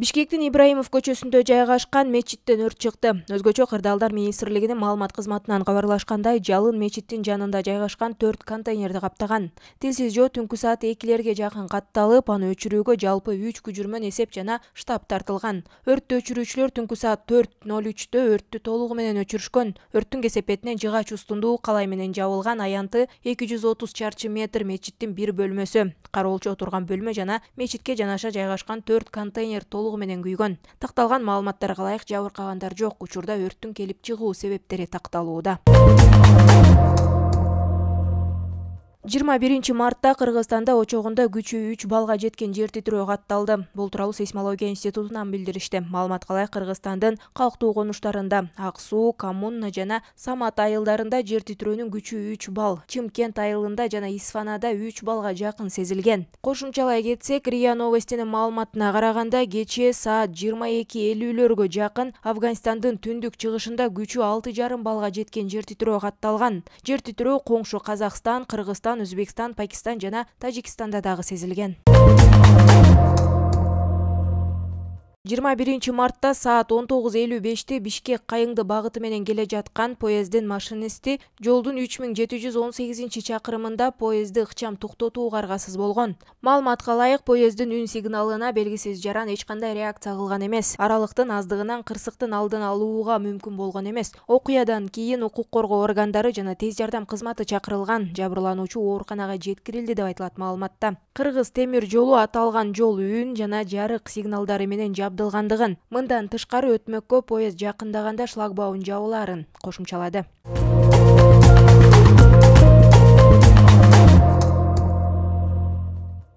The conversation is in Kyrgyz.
Бишкектин Ибраимов көчөсүндө жайгашкан мечиттен өрт чыкты. Өзгөчө Кырдаалдар министрлигинин маалымат кызматынан кабарлашкандай, жалын мечиттин жанында жайгашкан 4 контейнерди каптаган. Тилсиз жоо түнкү саат 2-лерге жакын катталып, аны өчүрүүгө жалпы 3 күчүрмөн эсеп жана штаб тартылган. Өрттү өчүрүүчүлөр түнкү саат 4:03 өрттү толугу менен өчүрүшкөн. Өрттүн кесепетинен жыгач устундуу калай менен жабылган аянты 230 чарчы метр мечиттин бир бөлмөсү, кароолчу отурган бөлмө жана мечитке жанаша жайгашкан 4 контейнер толугу менен күйгөн. Такталган маалыматтарга ылайык жабыркагандар жок. Учурда өрттүн келип чыгуу себептери такталууда. 21 мартта Кыргызстанда очогунда күчү 3 балга жеткен жер титирөө катталды. Бул тууралуу сейсмология институтунан билдиришти. Маалыматка ылайык Кыргызстандын калктуу конуштарында Ак Суу, Коммуна жана Самат айылдарында жер титирөөнүн күчү 3 бал, Чымкент айылында жана Исфанада 3 балга жакын сезилген. Кошумчалай кетсек, РИА Новостинин маалыматына караганда кечээ саат 22:50 жакын Афганистандын түндүк чыгышында күчү 6,5 балга жеткен жер титирөө катталган. Жер титирөө коңшу Казакстан, Кыргызстан, Өзбекстан, Пакистан жана Тажикстанда дагы сезилген. 21 мартта саат 19:55 Бишкек Кайыңды багыты менен келе жаткан поезддин машинисти жолдун 3718 чакырымында поездди ыкчам токтотууга аргасыз болгон. Маалыматка ылайык, поезддин үн сигналына белгисиз жаран эч кандай реакция кылган эмес. Аралыктын аздыгынан кырсыктын алдын алууга мүмкүн болгон эмес. Окуядан кийин укук коргоо органдары жана тез жардам кызматы чакырылган. Жабырлануучу ооруканага жеткирилди деп айтылат маалыматта. Кыргыз темир жолу аталган жол үн жана жарык сигналдары менен жабдылгандыгын, мындан тышкары өтмөккө поезд жакындаганда шлагбаум жабыларын кошумчалады.